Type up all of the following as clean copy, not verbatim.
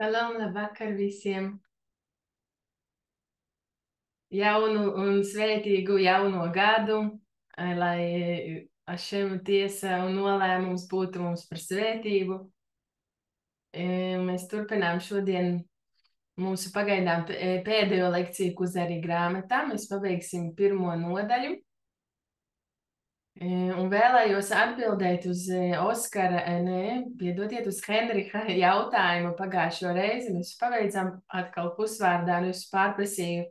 Salam, labvakar visiem! Jaunu un svētīgu jauno gadu, lai Ašem tiesa un nolēmums būtu mums par svētību. Mēs turpinām šodien mūsu pagaidām pēdējo lekciju Kuzari grāmatā. Mēs pabeigsim pirmo nodaļu. Un vēlējos atbildēt uz Oskara, piedodiet, uz Henriha jautājumu pagājušo reizi. Mēs pabeidzam atkal pusvārdā, un es pārprasīju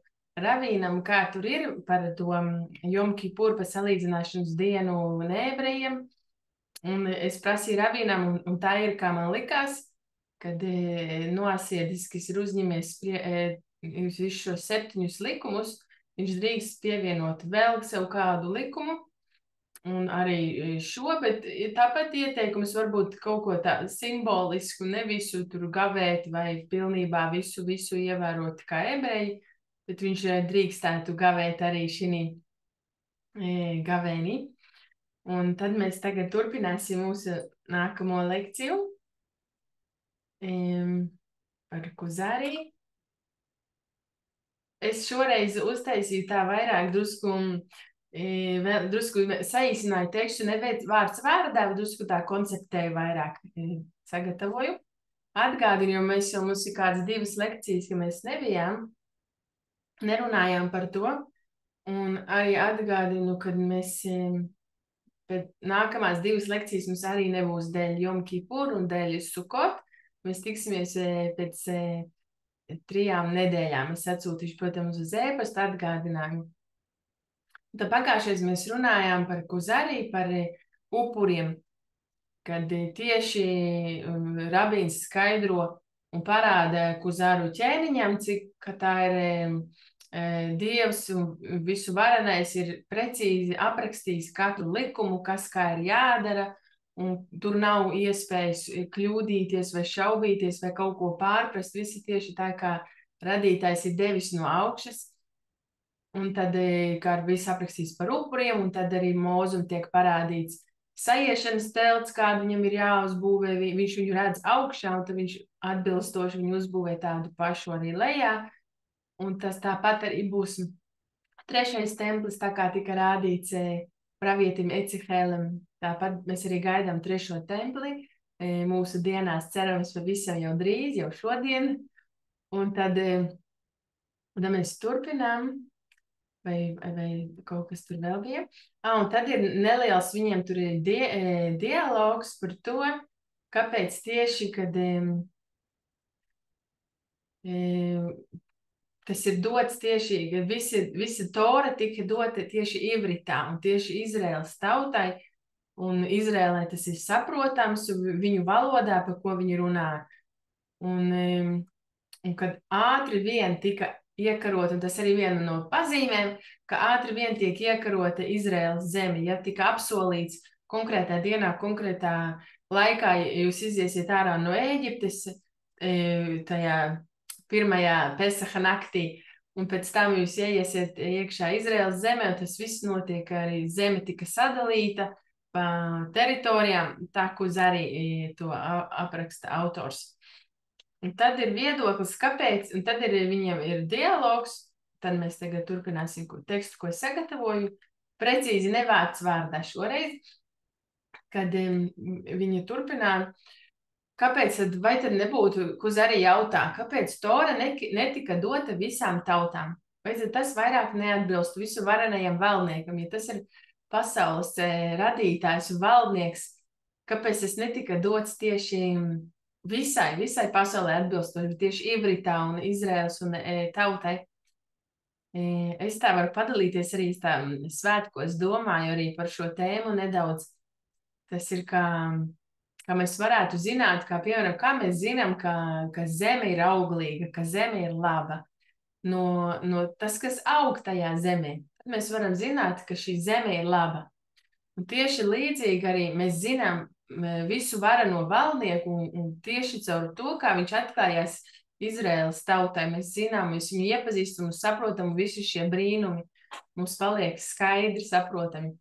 Ravīnam, kā tur ir par to Jom Kipur pa salīdzināšanas dienu neebrejiem. Un es prasīju Ravīnam, un tā ir, kā man likās, kad Noasiedis, kas ir uzņemies visus šos 7 likumus, viņš drīkst pievienot vēl sev kādu likumu. Un arī šo, bet tāpat ieteikums varbūt kaut ko tādu simbolisku, ne visu tur gavēt vai pilnībā visu ievērot kā ebreji, bet viņš drīkstētu gavēt arī šī gavēnī. Un tad mēs tagad turpināsim mūsu nākamo lekciju par Kuzari. Es šoreiz uztaisīju tā vairāk drusku saīsināju tekstu, nevis vārds vārdā, bet drusku tā konceptēju vairāk sagatavoju. Atgādinu, jo mums ir kādas 2 lekcijas, ka mēs nerunājām par to. Un arī atgādinu, ka mēs pēc nākamās 2 lekcijas mums arī nebūs dēļ Jom Kipur un dēļ Sukot. Mēs tiksimies pēc 3 nedēļām. Es atsūtīšu, protams, uz e-pastu atgādinājumu. Tad pagājušais mēs runājām par Kuzari, par upuriem, kad tieši rabīns skaidro un parāda Kuzaru ķēniņam, cik tā ir Dievs un visu varenais ir precīzi aprakstījis katru likumu, kas kā ir jādara, un tur nav iespējas kļūdīties vai šaubīties vai kaut ko pārprast, visi tieši tā kā radītājs ir devis no augšas. Un tad, kā viss aprakstīs par upuriem, un tad arī Mūzum tiek parādīts saiešanas telts, kādu viņam ir jāuzbūvē. Viņš viņu redz augšā, un tad viņš atbilstoši viņu uzbūvē tādu pašu arī lejā. Un tas tāpat arī būs 3. templis, tā kā tika rādīts pravietim Ecihēlam. Tāpat mēs arī gaidām 3. templi. Mūsu dienās cerams pavisam jau drīz, jau šodien. Un tad mēs turpinām. Vai kaut kas tur vēl bija. Un tad ir neliels, viņiem tur ir dialogs par to, kāpēc tieši, kad tas ir dots tieši, ka visa Tora tika dota tieši ivritā un tieši Izraēlas tautai, un Izraēlai tas ir saprotams viņu valodā, par ko viņi runā. Un kad ātri vien tika iekarota, un tas arī viena no pazīmēm, ka ātri vien tiek iekarota Izraēlas zeme, ja tika apsolīts konkrētā dienā, konkrētā laikā, ja jūs iziesiet ārā no Ēģiptes, tajā pirmajā Pesaha naktī, un pēc tam jūs ieiesiet iekšā Izraēlas zemē, un tas viss notiek, arī zeme tika sadalīta pa teritorijām, tā, ko arī to apraksta autors. Un tad ir viedoklis, kāpēc, un tad viņiem ir dialogs, tad mēs tagad turpināsim tekstu, ko es sagatavoju, precīzi nevārds vārdā šoreiz, kad viņi turpināja, kāpēc tad, vai tad nebūtu, Kuzari jautā, kāpēc Tora netika dota visām tautām? Vai tad tas vairāk neatbilst visu varenajam valdniekam, ja tas ir pasaules radītājs un valdnieks, kāpēc tas netika dots tieši visai pasaulē atbilstoši, tieši ivritā un Izraēlas un tautai. Es tā varu padalīties arī tā svētkos, domāju arī par šo tēmu nedaudz. Tas ir kā mēs varētu zināt, kā piemēram, kā mēs zinām, ka zeme ir auglīga, ka zeme ir laba. No tas, kas aug tajā zemē, tad mēs varam zināt, ka šī zeme ir laba. Un tieši līdzīgi arī mēs zinām visu vareno valdnieku, un tieši caur to, kā viņš atklājās Izraēlas tautai, mēs zinām, mēs viņu iepazīstam un saprotam, visi šie brīnumi mums paliek skaidri saprotami.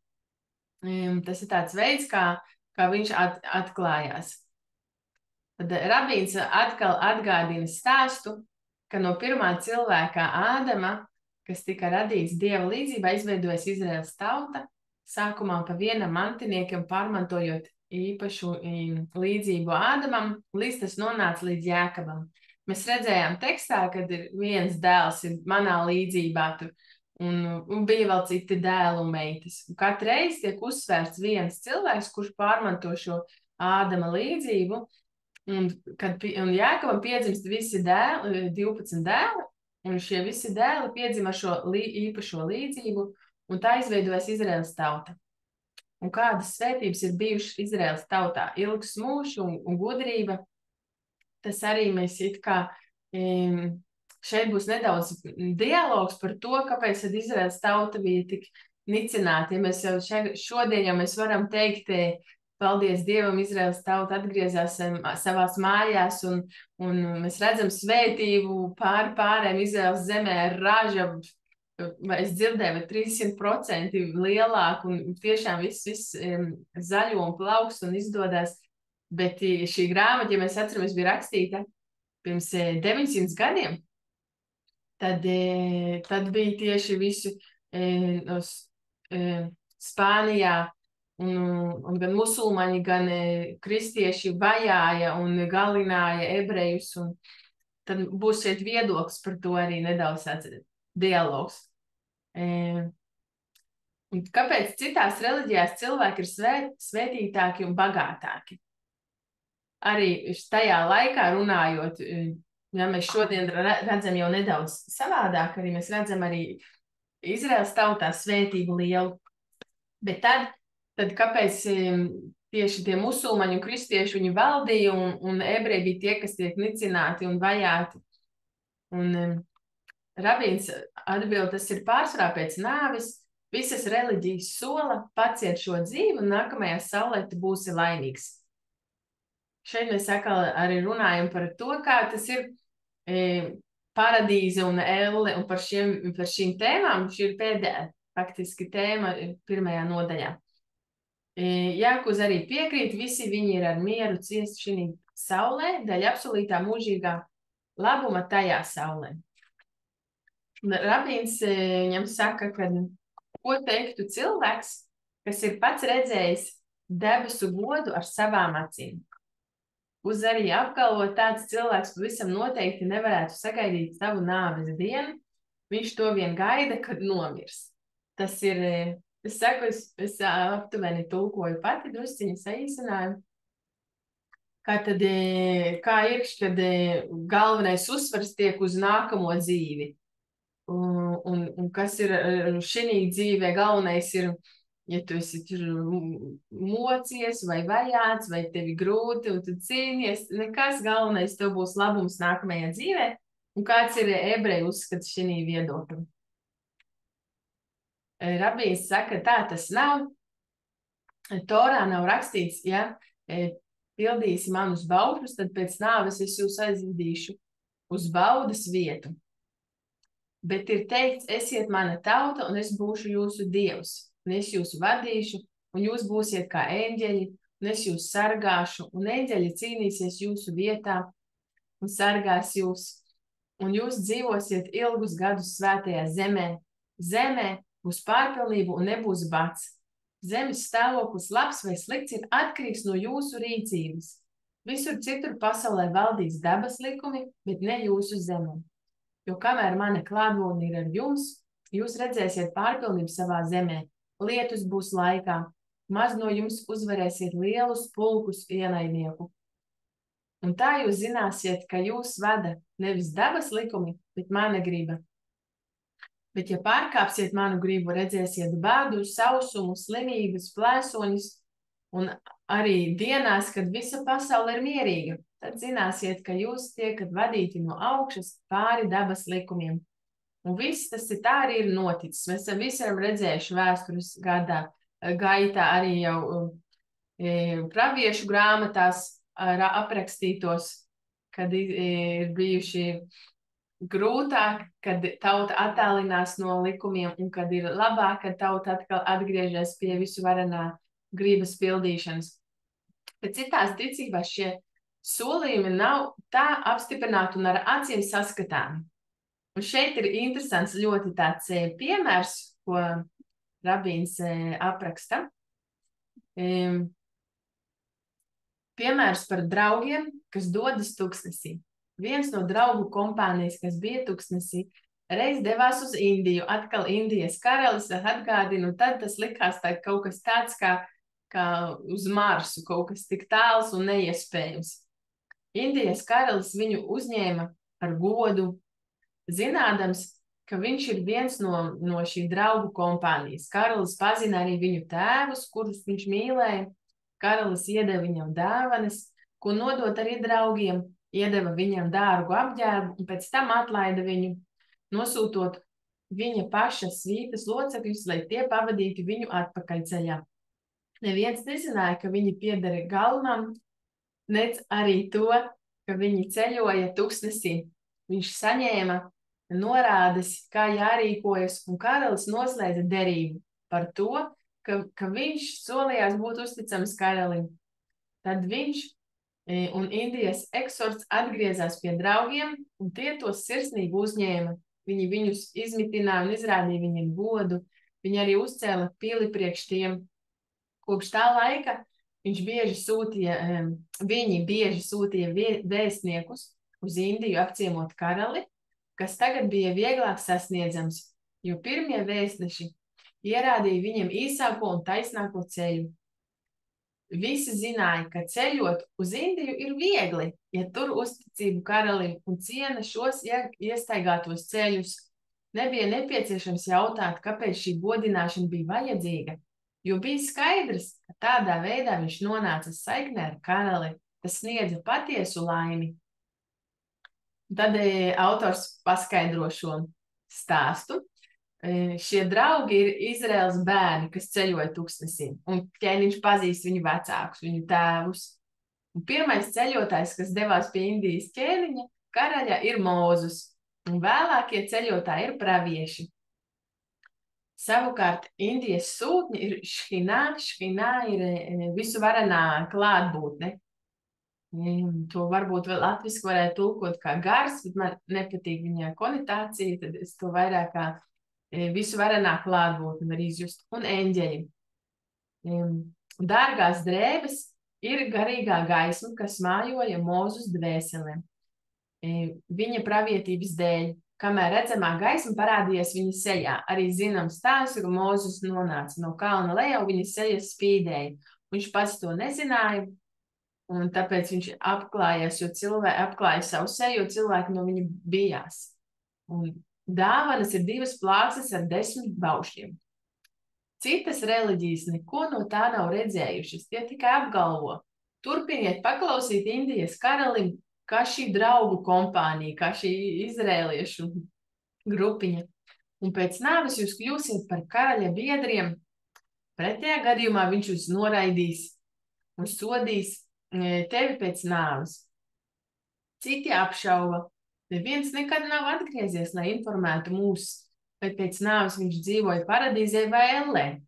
Tas ir tāds veids, kā viņš atklājās. Tad rabīns atkal atgādina stāstu, ka no pirmā cilvēka Ādama, kas tika radīts Dieva līdzībā, izveidojas Izraēlas tauta, sākumā pa vienam mantiniekam pārmantojot īpašu līdzību Ādamam, līdz tas nonāca līdz Jēkabam. Mēs redzējām tekstā, kad ir viens dēls ir manā līdzībā, un bija vēl citi dēli un meitas. Katru reizi tiek uzsvērts viens cilvēks, kurš pārmanto šo Ādama līdzību, un Jēkabam piedzimst visi dēli, 12 dēli, un šie visi dēli piedzima šo īpašo līdzību, un tā izveidojas Izraēlas tauta. Un kādas svētības ir bijušas Izraēlas tautā? Ilgs mūžs un gudrība. Tas arī mēs it kā šeit būs nedaudz dialogs par to, kāpēc tad Izraēlas tauta bija tik nicināta. Ja mēs jau šodien jau mēs varam teikt, paldies Dievam, Izraēlas tauta atgriezās savās mājās, un mēs redzam svētību pārējiem Izraēlas zemē ar raža, es dzirdēju, 300% lielāku, un tiešām viss zaļo un plauks un izdodas. Bet šī grāmata, ja mēs atceramies, bija rakstīta pirms 900 gadiem, tad bija tieši visu Spānijā, un gan musulmaņi, gan kristieši vajāja un galināja ebrejus, un tad būs šeit viedoklis par to arī nedaudz dialogs. Un kāpēc citās reliģijās cilvēki ir svētītāki un bagātāki? Arī tajā laikā runājot, ja mēs šodien redzam jau nedaudz savādāk, arī mēs redzam arī Izraēlas tautā svētību lielu. Bet tad kāpēc tieši tie musulmaņi un kristieši viņi valdīja, un ebreji bija tie, kas tiek nicināti un vajāti? Un rabīns atbild, tas ir pārsvarā pēc nāves, visas reliģijas sola, paciet šo dzīvi, un nākamajā saulē tu būsi laimīgs. Šeit mēs arī runājam par to, kā tas ir paradīze un elle, un par šīm tēmām. Šī ir pēdējā faktiski tēma pirmajā nodaļā. Jākuz arī piekrīt, visi viņi ir ar mieru ciest šī saulē, daļa absolūtā mūžīgā labuma tajā saulē. Rabīns viņam saka, ka ko teiktu cilvēks, kas ir pats redzējis debesu godu ar savām acīm. Uz arī apgalvot, tāds cilvēks pavisam noteikti nevarētu sagaidīt savu nāves dienu, viņš to vien gaida, kad nomirs. Tas ir, es saku, es aptuveni tulkoju pati drusciņu saīsinājumu, kā ir, kad galvenais uzsvars tiek uz nākamo dzīvi. Un kas ir šī dzīvē galvenais ir, ja tu esi mocies vai vajāts, vai tevi grūti, un tu cīnies, nekas galvenais tev būs labums nākamajā dzīvē, un kāds ir ebreju uzskats šī viedokļa. Rabīns saka, tā tas nav. Torā nav rakstīts, ja pildīsi manus baušļus, tad pēc nāves es jūs aizvedīšu uz baudas vietu. Bet ir teikts, esiet mana tauta, un es būšu jūsu dievs. Un es jūs vadīšu, un jūs būsiet kā eņģeļi, un es jūs sargāšu, un eņģeļi cīnīsies jūsu vietā un sargās jūs. Un jūs dzīvosiet ilgus gadus svētajā zemē. Zemē būs pārpilnība un nebūs bats. Zemes stāvoklis labs vai slikts ir atkarīgs no jūsu rīcības. Visur citur pasaulē valdīs dabas likumi, bet ne jūsu zemē. Jo kamēr mana klātbūtne ir ar jums, jūs redzēsiet pārpilnību savā zemē. Lietus būs laikā, maz no jums uzvarēsiet lielus pulkus ienaidnieku. Un tā jūs zināsiet, ka jūs vada nevis dabas likumi, bet mana griba. Bet ja pārkāpsiet manu gribu, redzēsiet bādu, sausumu, slimības, plēsoņus, un arī dienās, kad visa pasaule ir mierīga, tad zināsiet, ka jūs tiekat vadīti no augšas pāri dabas likumiem. Un viss tas tā arī ir noticis. Mēs visi esam redzējuši vēstures gaitā arī jau praviešu grāmatās aprakstītos, kad ir bijuši grūtāk, kad tauta attālinās no likumiem, un kad ir labāk, kad tauta atkal atgriežas pie visu varenā gribas pildīšanas. Bet citās ticībās šie solījumi nav tā apstiprināti un ar acīm saskatāmi. Un šeit ir interesants ļoti tāds piemērs, ko rabīns apraksta. Piemērs par draugiem, kas dodas tuksnesī. Viens no draugu kompānijas, kas bija tuksnesī, reiz devās uz Indiju, atkal Indijas karalis atgādina, un tad tas likās tā kaut kas tāds kā uz Marsu, kaut kas tik tāls un neiespējams. Indijas karalis viņu uzņēma ar godu, zinādams, ka viņš ir viens no šī draugu kompānijas. Karalis pazina arī viņu tēvus, kurus viņš mīlēja. Karalis iedeva viņam dāvanas, ko nodot arī draugiem, iedeva viņam dārgu apģērbu un pēc tam atlaida viņu, nosūtot viņa paša svītas locekļus, lai tie pavadītu viņu atpakaļceļā. Neviens nezināja, ka viņi pieder galvenam, nec arī to, ka viņi ceļoja tuksnesī. Viņš saņēma norādes, kā jārīkojas, un karalis noslēdza derību par to, ka viņš solījās būt uzticams karalim. Tad viņš un Indijas eksorts atgriezās pie draugiem, un tie tos sirsnīgi uzņēma. Viņi viņus izmitināja un izrādīja viņiem godu. Viņi arī uzcēla pili priekš tiem. Kopš tā laika viņi bieži sūtīja vēstniekus uz Indiju apciemot karali, kas tagad bija vieglāk sasniedzams, jo pirmie vēstneši ierādīja viņiem īsāko un taisnāko ceļu. Visi zināja, ka ceļot uz Indiju ir viegli, ja tur uzticību karalim un ciena šos iestaigātos ceļus. Nebija nepieciešams jautāt, kāpēc šī godināšana bija vajadzīga, jo bija skaidrs, ka tādā veidā viņš nonāca saiknē ar karali, tas sniedza patiesu laimi. Tad autors paskaidro šo stāstu. Šie draugi ir Izraels bērni, kas ceļoja tuksnesī, un ķēniņš pazīst viņu vecākus, viņu tēvus. Un pirmais ceļotājs, kas devās pie Indijas ķēniņa, karaļa, ir Mūzus, un vēlākie ceļotāji ir pravieši. Savukārt Indijas sūtņi ir Šhinā ir visu varenā klātbūtne. To varbūt vēl latviski varētu tulkot kā gars, bet man nepatīk viņa konotācija, tad es to vairāk kā visu varenā klātbūtni var izjust, un eņģeļi. Dārgās drēbes ir garīgā gaisma, kas mājoja Mūzus dvēselē. Viņa pravietības dēļ, kamēr redzamā gaisma parādījās viņa sejā, arī zinām stāstu, ka Mūzus nonāca no kalna lejā, viņa seja spīdēja. Viņš pats to nezināja, un tāpēc viņš apklājās, apklāja savu seju, jo cilvēki no viņa bijās. Un dāvanas ir 2 plāksnes ar 10 baušļiem. Citas reliģijas neko no tā nav redzējušas, tie tikai apgalvo. Turpiniet paklausīt Indijas karalim, kā šī draugu kompānija, kā šī izrēliešu grupiņa. Un pēc nāves jūs kļūsiet par karaļa biedriem. Pretējā gadījumā viņš jūs noraidīs un sodīs tevi pēc nāves. Citi apšauba. Neviens nekad nav atgriezies, lai informētu mūs, vai pēc nāves viņš dzīvoja paradīzē vai ellē.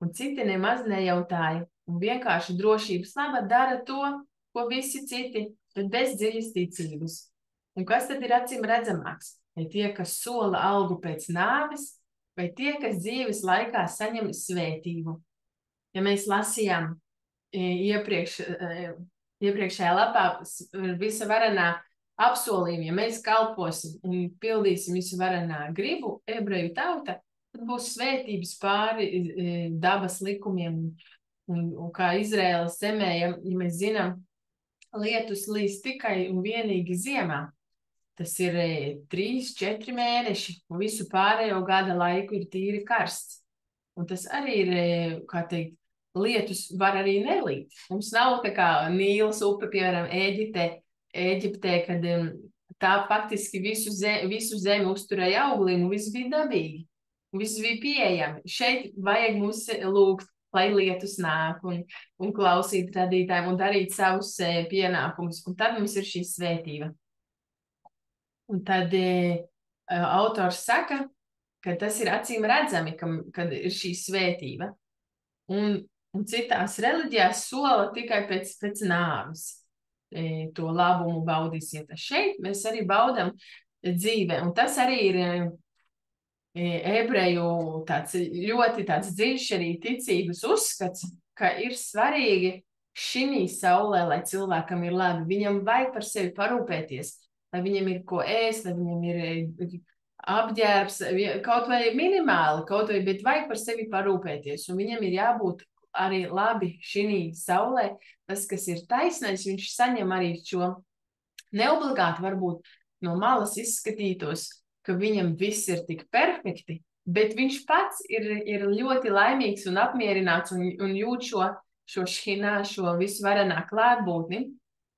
Un citi nemaz nejautāja, un vienkārši drošības labad dara to, ko visi citi, bet bez dziļas ticības. Un kas tad ir acīm redzamāks? Vai tie, kas sola algu pēc nāves, vai tie, kas dzīves laikā saņem svētību? Ja mēs lasījām iepriekšējā lapā visa varenā apsolījumi, ja mēs kalposim un pildīsim visu varenā gribu, ebreju tauta, tad būs svētības pāri dabas likumiem, un kā Izraēlas zemē, ja mēs zinām, lietus līdz tikai un vienīgi ziemā. Tas ir 3-4 mēneši, un visu pārējo gada laiku ir tīri karsts. Un tas arī ir, kā teikt, lietus var arī nelīt. Mums nav tā kā Nīlas upe, piemēram, Ēģiptē, kad tā faktiski visu zemi uzturēja auglīnu, un viss bija dabīgi, un viss bija pieejami. Šeit vajag mums lūgt, lai lietus nāk, un klausīt radītājiem, un darīt savus pienākumus, un tad mums ir šī svētība. Un tad autors saka, ka tas ir acīm redzami, kad ir šī svētība, un citās reliģijās sola tikai pēc nāves. to labumu baudīsiet. Šeit mēs arī baudam dzīve, un tas arī ir ebreju ļoti dziļš arī ticības uzskats, ka ir svarīgi šī saulē, lai cilvēkam ir labi. Viņam vajag par sevi parūpēties, lai viņam ir ko ēst, lai viņam ir apģērbs, kaut vai minimāli, bet vajag par sevi parūpēties, un viņam ir jābūt arī labi šī saulē. Tas, kas ir taisnais, viņš saņem arī šo neobligāti varbūt no malas izskatītos, ka viņam viss ir tik perfekti, bet viņš pats ir ļoti laimīgs un apmierināts un jūt šo šhinā, šo visvarenā klātbūtni.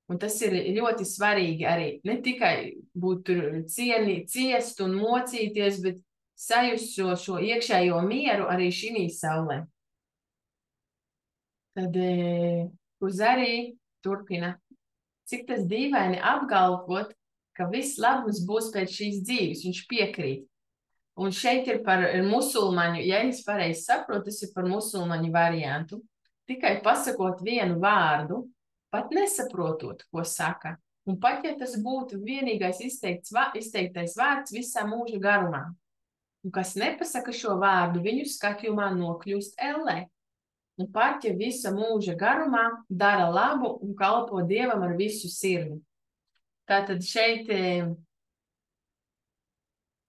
Un tas ir ļoti svarīgi arī ne tikai būt tur ciest un mocīties, bet sajust šo iekšējo mieru arī šī saulē. Tad Uzarī turpina. Cik tas dīvaini apgalvot, ka viss labums būs pēc šīs dzīves, viņš piekrīt. Un šeit ir par musulmaņu, ja es pareizi saprotu, tas ir par musulmaņu variantu. Tikai pasakot vienu vārdu, pat nesaprotot, ko saka. Un pat, ja tas būtu vienīgais izteiktais vārds visā mūža garumā. Un kas nepasaka šo vārdu, viņu skatījumā nokļūst ellē. Un pat, ja visa mūža garumā dara labu un kalpo Dievam ar visu sirdi. Tātad šeit,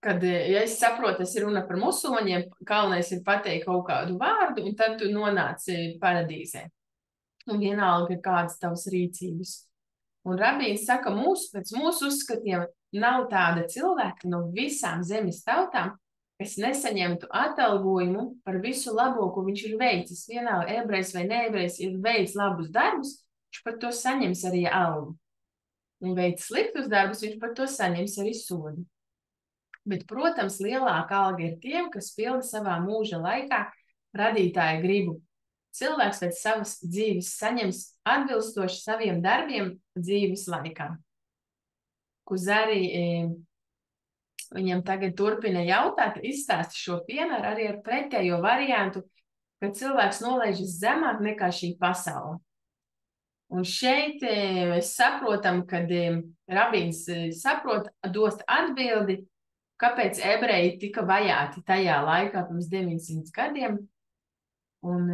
kad, ja es saprotu, tas ir runa par musulmaņiem, galvenais ir pateikt kaut kādu vārdu, un tad tu nonāci paradīzē. Un vienalga kādas tavas rīcības. Un rabīns saka, pēc mūsu uzskatiem nav tāda cilvēka no visām zemes tautām, kas nesaņemtu atalgojumu par visu labo, ko viņš ir veicis. Vienalga ebrejs vai neebrejs ir veicis labus darbus, viņš par to saņems arī algu. Un veic sliktus darbus, viņš par to saņems arī sodu. Bet, protams, lielāka alga ir tiem, kas pilda savā mūža laikā radītāja gribu. Cilvēks pēc savas dzīves saņems atbilstoši saviem darbiem dzīves laikā. Uzarī viņam tagad turpina jautāt, izstāst šo piemēru arī ar pretējo variantu, ka cilvēks nolaižas zemāk nekā šī pasaule. Un šeit mēs saprotam, kad rabīns saprot, dost atbildi, kāpēc ebreji tika vajāti tajā laikā pirms 900 gadiem. Un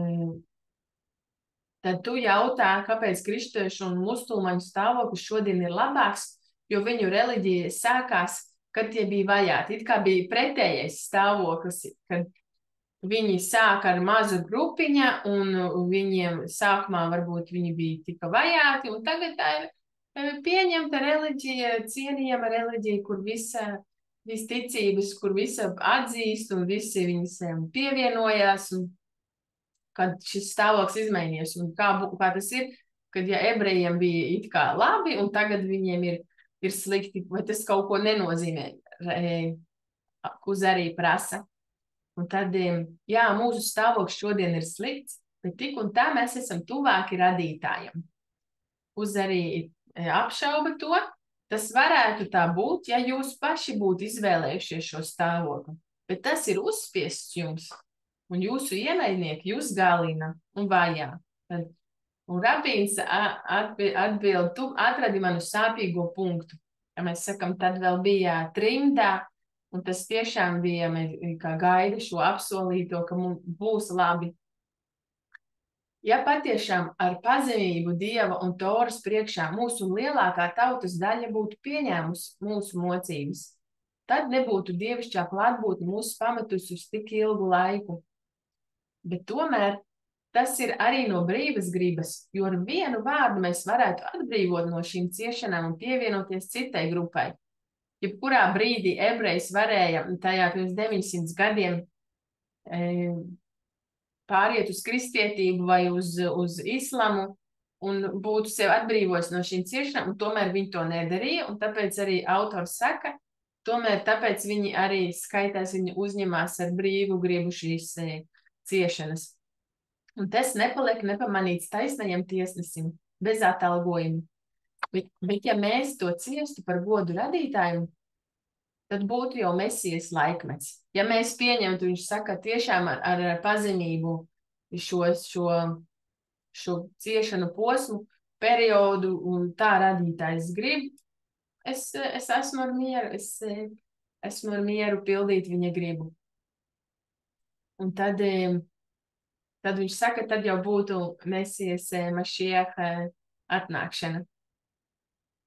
tad tu jautā, kāpēc kristiešu un musulmaņu stāvoklis šodien ir labāks, jo viņu reliģija sākās, kad tie bija vajāti. It kā bija pretējais stāvoklis, kad viņi sāka ar mazu grupiņa, un viņiem sākumā varbūt viņi bija tika vajāti, un tagad tā ir pieņemta reliģija, cienījama reliģija, kur viss ticības, kur visa atzīst, un visi viņas pievienojās, un kad šis stāvoklis izmainījās, un kā tas ir, kad ja ebrejiem bija it kā labi, un tagad viņiem ir slikti, vai tas kaut ko nenozīmē, Uzarī prasa. Un tad, jā, mūsu stāvoklis šodien ir slikts, bet tik un tā mēs esam tuvāki radītājam. Uzarī apšauba to, tas varētu tā būt, ja jūs paši būtu izvēlējušies šo stāvokli, bet tas ir uzspiests jums, un jūsu ienaidnieki jūs galina un vajā. Un rabīns atbild, tu atradi manu sāpīgo punktu. Ja mēs sakam, tad vēl bija trimdā, un tas tiešām bija, kā gaida šo apsolīto, ka mums būs labi. Ja patiešām ar pazemību Dieva un Toras priekšā mūsu lielākā tautas daļa būtu pieņēmusi mūsu mocības, tad nebūtu dievišķā klātbūtne mūsu pametus uz tik ilgu laiku. Bet tomēr tas ir arī no brīvas gribas, jo ar vienu vārdu mēs varētu atbrīvot no šīm ciešanām un pievienoties citai grupai. Jebkurā brīdī ebrejs varēja tajā pirms 900 gadiem pāriet uz kristietību vai uz islamu un būtu sev atbrīvojis no šīm ciešanām, un tomēr viņi to nedarīja, un tāpēc arī autors saka, tomēr tāpēc viņi arī skaitās, viņi uzņemās ar brīvu gribu šīs ciešanas. Un tas nepaliek nepamanīts taisnajam tiesnesim, bez atalgojuma. Bet ja mēs to ciestu par godu radītājiem, tad būtu jau Mesijas laikmets. Ja mēs pieņemtu, viņš saka, tiešām ar pazemību šo ciešanu posmu, periodu, un tā radītājs grib, es esmu ar mieru, esmu ar mieru pildīt viņa gribu. Un tad viņš saka, tad jau būtu Mesijas Mašieha atnākšana.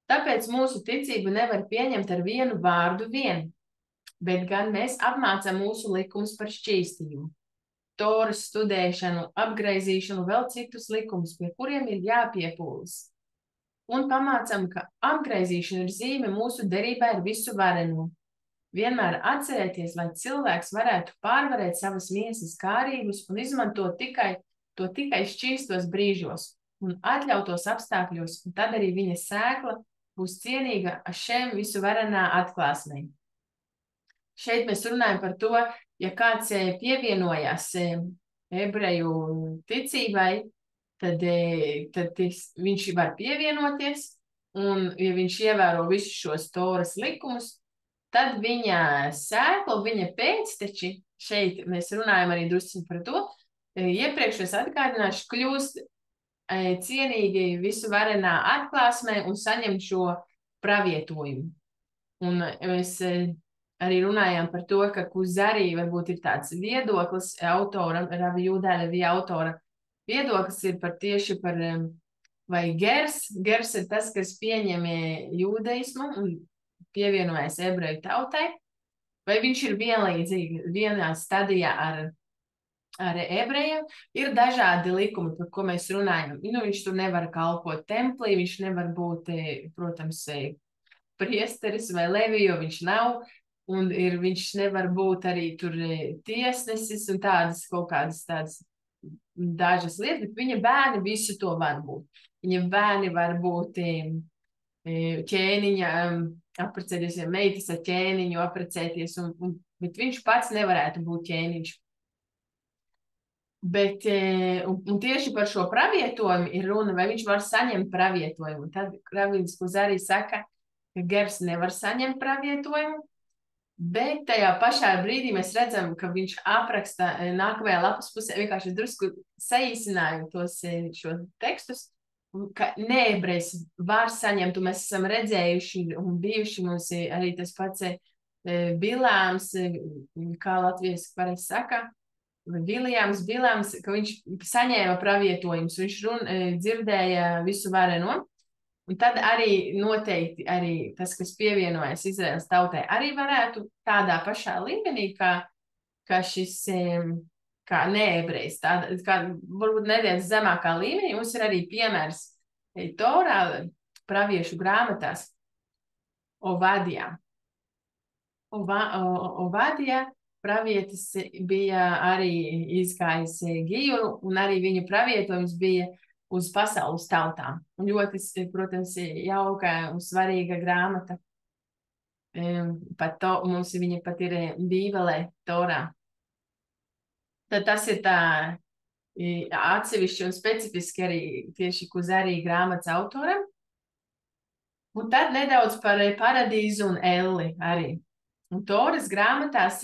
Tāpēc mūsu ticību nevar pieņemt ar vienu vārdu vien, bet gan mēs apmācām mūsu likumus par šķīstījumu, Toras studēšanu, apgraizīšanu, vēl citus likumus, pie kuriem ir jāpiepūlas. Un pamācām, ka apgraizīšana ir zīme mūsu derībā ar visu vareno. Vienmēr atcerēties, lai cilvēks varētu pārvarēt savas miesas kārības un izmantot tikai šķīstos brīžos un atļautos apstākļos, un tad arī viņa sēkla būs cienīga Ašem visu varenā atklāsmei. Šeit mēs runājam par to, ja kāds pievienojās ebreju ticībai, tad viņš var pievienoties, un ja viņš ievēro visus šos Toras likumus, tad viņa sēkla, viņa pēcteči, šeit mēs runājam arī drusku par to, iepriekš es atgādināšu, kļūst cienīgi visu varenā atklāsmē un saņem šo pravietojumu. Un mēs arī runājām par to, ka Kuzari varbūt ir tāds viedoklis autora, Rabi Jūdā Levija autora viedoklis ir tieši par vai Gers ir tas, kas pieņem jūdaismu un pievienojas ebreju tautai, vai viņš ir vienlīdzīgi vienā stadijā ar ebrejiem. Ir dažādi likumi, par ko mēs runājam. Viņš tur nevar kalpot templī, viņš nevar būt, protams, priesteris vai levi, jo viņš nav. Un viņš nevar būt arī tur tiesnesis un tādas kaut kādas tādas dažas lietas, bet viņa bērni visu to var būt. Viņa bērni var būt ķēniņa, apprecēties, ja meitas ar ķēniņu apprecēties, bet viņš pats nevarētu būt ķēniņš. Bet, un tieši par šo pravietojumu ir runa, vai viņš var saņemt pravietojumu. Tad Ravīns Kuzari saka, ka Gers nevar saņemt pravietojumu, bet tajā pašā brīdī mēs redzam, ka viņš apraksta nākamajā lapas pusē, vienkārši drusku saīsināju šos tekstus, ka neebrejs var saņemt, un mēs esam redzējuši un bijuši mums arī tas pats Bilāms, kā latviešu pareizi saka, Biljāms, ka viņš saņēma pravietojumus, viņš dzirdēja visu vareno. Un tad arī noteikti arī tas, kas pievienojas Izraēlas tautai, arī varētu tādā pašā līmenī, kā šis, kā neebrejs, kā varbūt nedaudz zemākā līmenī. Mums ir arī piemērs Torā praviešu grāmatās Ovadijā. Ovadijā pravietis bija arī izgājis gijuru, un arī viņa pravietojums bija uz pasaules tautām. Un ļoti, protams, jauka un svarīga grāmata. Mums viņa pat ir Bībelē, Torā. Tad tas ir tā atsevišķi un specifiski arī tieši Kuzari grāmatas autoram. Un tad nedaudz par paradīzu un elli arī. Un Toras grāmatās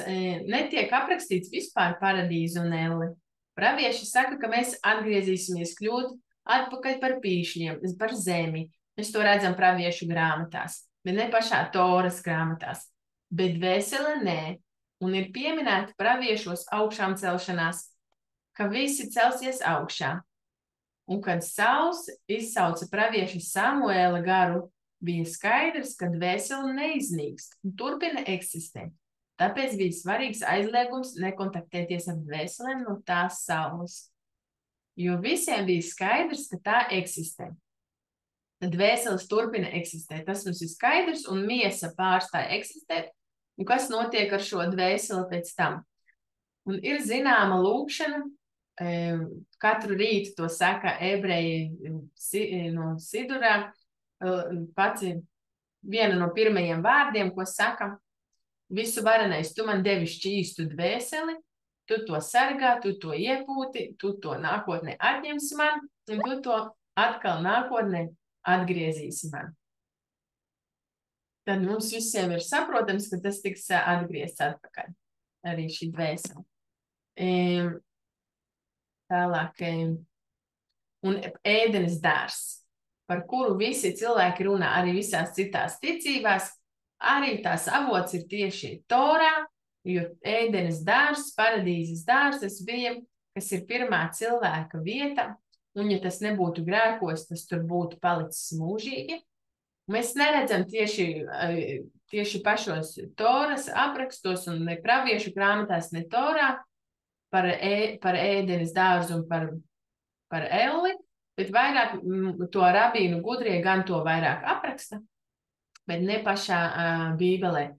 netiek aprakstīts vispār paradīzu un elli. Pravieši saka, ka mēs atgriezīsimies kļūt atpakaļ par pīšļiem, par zemi. Mēs to redzam praviešu grāmatās, bet ne pašā Toras grāmatās. Bet dvēsele nē, un ir pieminēta praviešos augšām celšanās, ka visi celsies augšā. Un kad Sauls izsauca pravieša Samuēla garu, bija skaidrs, ka dvēsele neiznīkst un turpina eksistēt. Tāpēc bija svarīgs aizliegums nekontaktēties ar dvēselēm no tās saules. Jo visiem bija skaidrs, ka tā eksistē. Tad dvēseles turpina eksistēt. Tas mums ir skaidrs, un miesa pārstāja eksistēt. Un kas notiek ar šo dvēseli pēc tam? Un ir zināma lūkšana, katru rītu to saka ebreji no Sidurā, pats viena no pirmajiem vārdiem, ko saka, visu varenais, tu man devi šķīstu dvēseli, tu to sargā, tu to iepūti, tu to nākotnē atņemsi man, un tu to atkal nākotnē atgriezīsi man. Tad mums visiem ir saprotams, ka tas tiks atgriezts atpakaļ, arī šī dvēsele. Tālāk, un ēdenes dārs. par kuru visi cilvēki runā arī visās citās ticībās, arī tās avots ir tieši Torā, jo ēdenes dārzs, paradīzes dārzs bija, kas ir pirmā cilvēka vieta, un ja tas nebūtu grēkos, tas tur būtu palicis mūžīgi. Mēs neredzam tieši pašos Toras aprakstos un ne praviešu grāmatās, ne Torā par ēdenes dārzu un par elli, bet vairāk to rabīnu gudrie gan to vairāk apraksta, bet ne pašā Bībelē.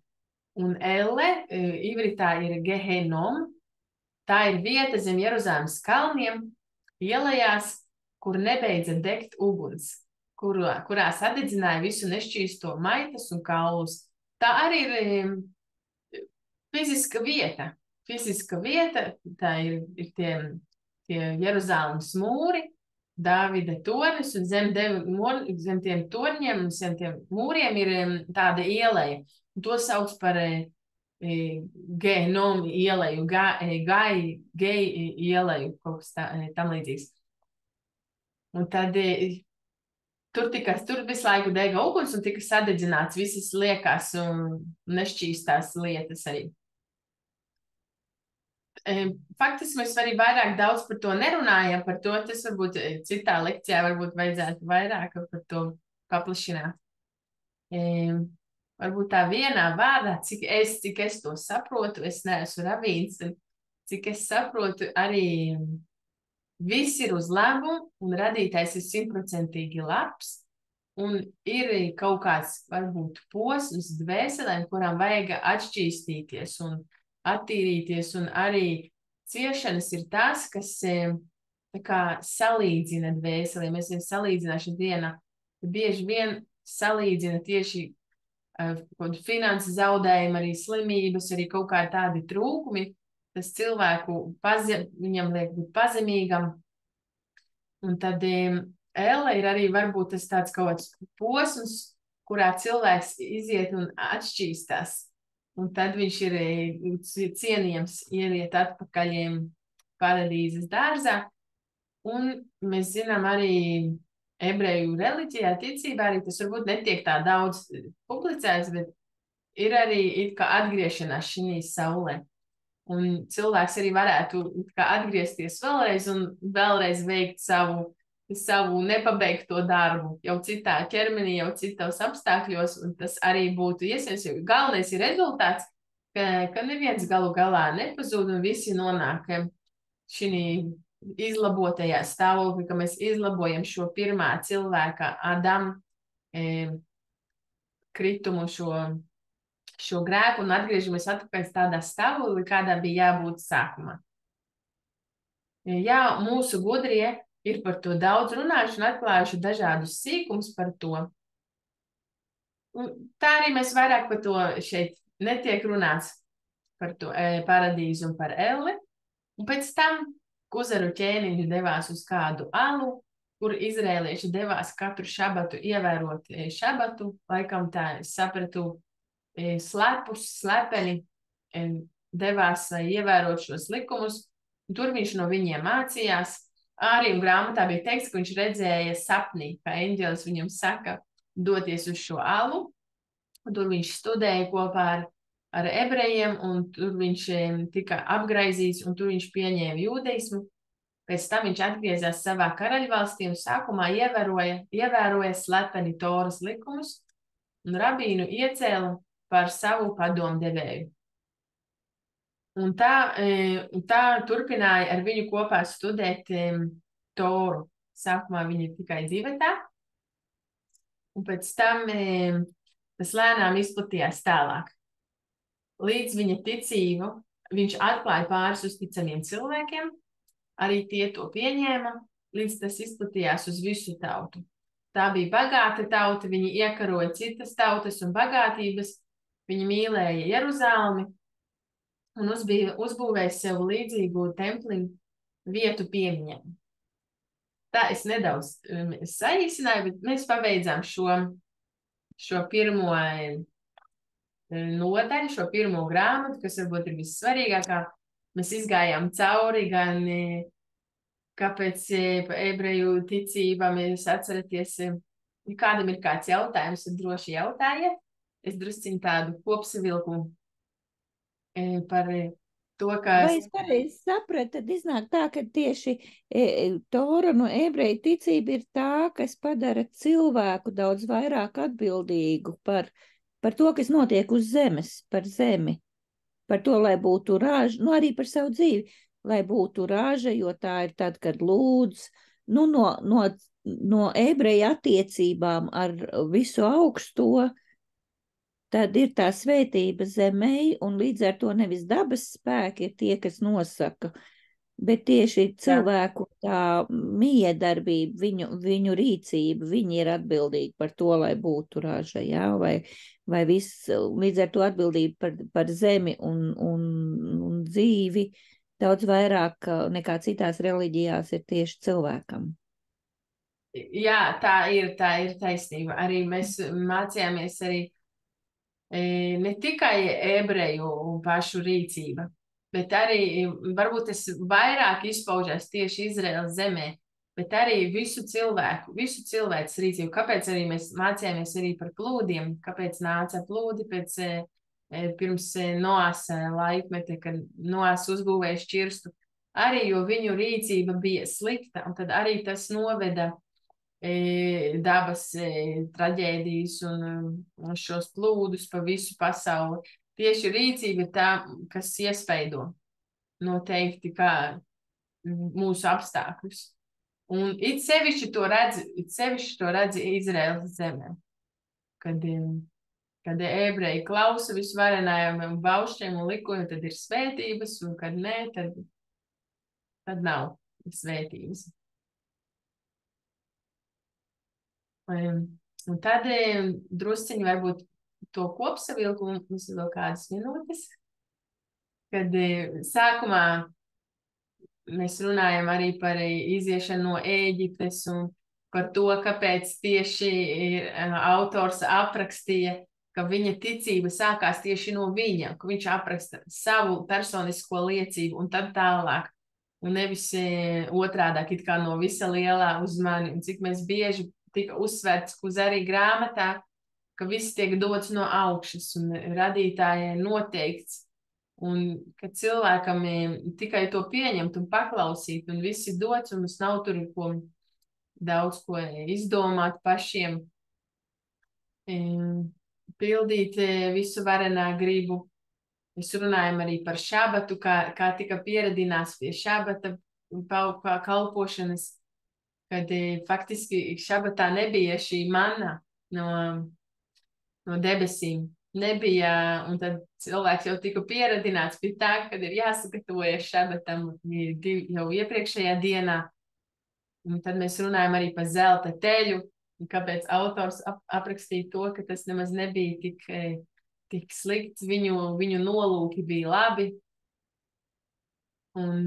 Un elle ivritā ir Gehenom, tā ir vieta zem Jeruzalemes kalniem, ielajās, kur nebeidza degt uguns, kurā sadedzināja visu nešķīsto maitas un kaulus. Tā arī ir fiziska vieta. Tā ir tie Jeruzalemes mūri, Dāvida tornis, un zem tiem torņiem un zem tiem mūriem ir tāda ieleja. To sauc par Gehenom ieleju, Gai ieleju, kaut kas tam līdzīgs. Un tad tur visu laiku dega uguns un tika sadedzināts visas liekās un nešķīstās lietas arī. Faktiski mēs arī vairāk daudz par to nerunājam, par to tas varbūt citā lekcijā varbūt vajadzētu vairāk par to paplašināt. Varbūt tā vienā vārdā, cik es to saprotu, es neesmu rabīns, cik es saprotu, arī viss ir uz labu un radītājs ir 100% labs un ir kaut kāds varbūt posms dvēselēm, kurām vajag atšķīstīties un attīrīties, un arī ciešanas ir tas, kas tā kā salīdzina dvēseli. Mēs esam salīdzināšana dienā. Bieži vien salīdzina tieši finanses zaudējumi, arī slimības, arī kaut kā tādi trūkumi. Tas cilvēku viņam liek būt pazemīgam. Un tad elle ir arī varbūt tas tāds kaut kāds posms, kurā cilvēks iziet un atšķīstās. Un tad viņš ir cienījams ieriet atpakaļ paradīzes dārzā. Un mēs zinām arī ebreju reliģijā, ticībā arī tas varbūt netiek tā daudz publicēts, bet ir arī it kā atgriešanās šī saulē. Un cilvēks arī varētu atgriezties vēlreiz un vēlreiz veikt savu nepabeigto darbu, jau citā ķermenī, jau citos apstākļos, un tas arī būtu iespējams, jo galvenais ir rezultāts, ka neviens galu galā nepazūd un visi nonāk šī izlabotajā stāvoklī, ka mēs izlabojam šo pirmā cilvēka Adama kritumu, šo grēku un atgriežamies atpakaļ tādā stāvoklī, kādā bija jābūt sākumā. Jā, mūsu gudrie ir par to daudz runājuši un atklājuši dažādus sīkumus par to. Un tā arī mēs vairāk par to šeit netiek runāts par to paradīzu un par elli. Un pēc tam Kuzaru ķēniņi devās uz kādu alu, kur izrēlieši devās katru šabatu ievērot šabatu. Laikam tā es sapratu slepeni devās ievērot šos likumus. Tur viņš no viņiem mācījās. Arī grāmatā bija teikts, ka viņš redzēja sapnī, ka eņģelis viņam saka doties uz šo alu. Tur viņš studēja kopā ar ebrejiem, un tur viņš tika apgraizīts, un tur viņš pieņēma jūdeismu. Pēc tam viņš atgriezās savā karaļvalstī un sākumā ievēroja slepeni Toras likumus, un rabīnu iecēla par savu padomdevēju. Un tā turpināja ar viņu kopā studēt Toru. Sākumā viņi ir tikai divatā, un pēc tam tas lēnām izplatījās tālāk. Līdz viņa ticību viņš atklāja pāris uzticamiem cilvēkiem, arī tie to pieņēma, līdz tas izplatījās uz visu tautu. Tā bija bagāta tauta, viņi iekaroja citas tautas un bagātības, viņi mīlēja Jeruzalemi, un uzbūvēja sev līdzīgu templiņu vietu piemiņām. Tā es nedaudz saīsināju, bet mēs pabeidzām šo pirmo nodaļu, šo pirmo grāmatu, kas varbūt ir vissvarīgākā. Mēs izgājām cauri gan kāpēc ebreju ticībā mēs atceraties Ja kādam ir kāds jautājums, tad droši jautājiet. Es drusciņu tādu kopsavilku par to, ka... Vai es pareizi sapratu, tad iznāk tā, ka tieši Tora no ebreju ticība ir tā, kas padara cilvēku daudz vairāk atbildīgu par to, kas notiek uz zemes, par zemi, par to, lai būtu raža, nu arī par savu dzīvi, lai būtu raža, jo tā ir tad, kad lūdz, nu no ebreju attiecībām ar visu augsto, tad ir tā svētība zemei, un līdz ar to nevis dabas spēki ir tie, kas nosaka, bet tieši cilvēku tā miedarbība, viņu rīcība, viņi ir atbildīgi par to, lai būtu raža, jā, vai viss, līdz ar to atbildība par zemi un dzīvi daudz vairāk nekā citās reliģijās ir tieši cilvēkam. Jā, tā ir taisnība. Arī mēs mācījāmies arī ne tikai ebreju pašu rīcība, bet arī varbūt tas vairāk izpaužas tieši Izraēlas zemē, bet arī visu cilvēks rīcību. Kāpēc arī mēs mācījāmies arī par plūdiem? Kāpēc nāca plūdi pirms Noās laikmeta, kad Noās uzbūvēja šķirstu? Arī, jo viņu rīcība bija slikta, un tad arī tas noveda dabas traģēdijas un šos plūdus pa visu pasauli. Tieši rīcība ir tā, kas iespaido noteikti kā mūsu apstākļus. Un it sevišķi to redz Izraēlas zemē, kad ebreji klausa visvarenajam un baušķiem un likumiem, tad ir svētības, un kad nē, tad nav svētības. Un tad drusciņi varbūt to kopsavilku, mums ir vēl kādas minūtes, kad sākumā mēs runājam arī par iziešanu no Ēģiptes un par to, kāpēc tieši autors aprakstīja, ka viņa ticība sākās tieši no viņa, ka viņš apraksta savu personisko liecību un tad tālāk. Un nevis otrādāk, it kā no visa lielā uz mani. Un cik mēs bieži tika uzsvērts, uz arī grāmatā, ka viss tiek dots no augšas un radītājai noteikts. Un ka cilvēkam tikai to pieņemt un paklausīt, un viss ir dots, un mums nav tur daudz ko izdomāt pašiem, pildīt visu varenā gribu. Mēs runājam arī par šabatu, kā tika pieradināts pie šabata kalpošanas, kad faktiski šabatā nebija šī manna no debesīm. Nebija, un tad cilvēks jau tika pieradināts pie tā, kad ir jāsagatavojas šabatam jau iepriekšējā dienā. Un tad mēs runājam arī par zelta teļu, un kāpēc autors aprakstīja to, ka tas nemaz nebija tik slikts, viņu nolūki bija labi. Un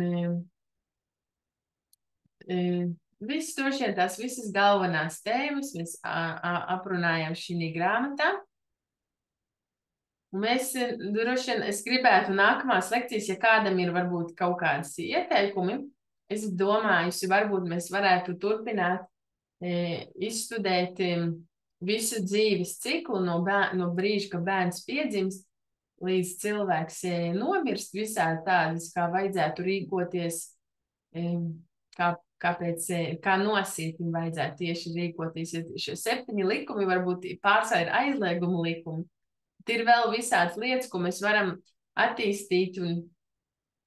viss droši vien tās visas galvenās tēmas mēs aprunājam šī grāmatā. Un mēs droši vien, es gribētu nākamās lekcijas, ja kādam ir varbūt kaut kādas ieteikumi, es domāju, varbūt mēs varētu turpināt izstudēt visu dzīves ciklu no brīža, kad bērns piedzimst, līdz cilvēks nomirst, visādi tādas, kā vajadzētu rīkoties, kā nosītni vajadzētu tieši rīkoties. Šie 7 likumi varbūt pārsvarā ir aizliegumu likumi. Ir vēl visādas lietas, ko mēs varam attīstīt un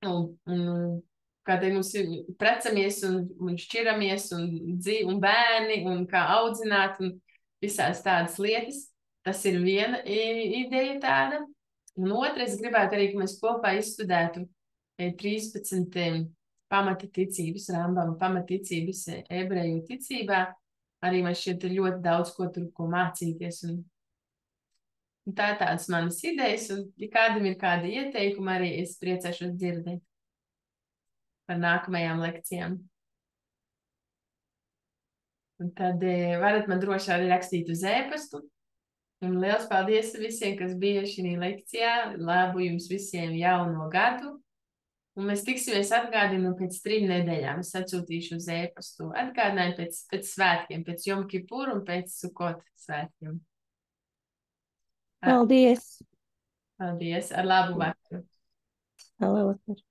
kā te mums precamies un šķiramies un bērni un kā audzināt un visādas tādas lietas. Tas ir viena ideja tāda. Un otra, es gribētu arī, ka mēs kopā izstudētu 13 pamata ticības, Rambama pamaticības ebreju ticībā. Arī man šķiet ir ļoti daudz ko mācīties. Un tā ir tādas manas idejas, un ja kādam ir kādi ieteikumi, arī es priecāšos dzirdēt par nākamajām lekcijām. Un tad varat man droši arī rakstīt uz e-pastu. Un liels paldies visiem, kas bija šī lekcijā. Labu jums visiem jauno gadu. Un mēs tiksimies atgādinu pēc 3 nedēļām. Es atsūtīšu uz e-pastu. Atgādināju pēc svētkiem, pēc Jom Kipur un pēc Sukot svētkiem. Paldies! Paldies! Ar labu vakaru! Labvakar!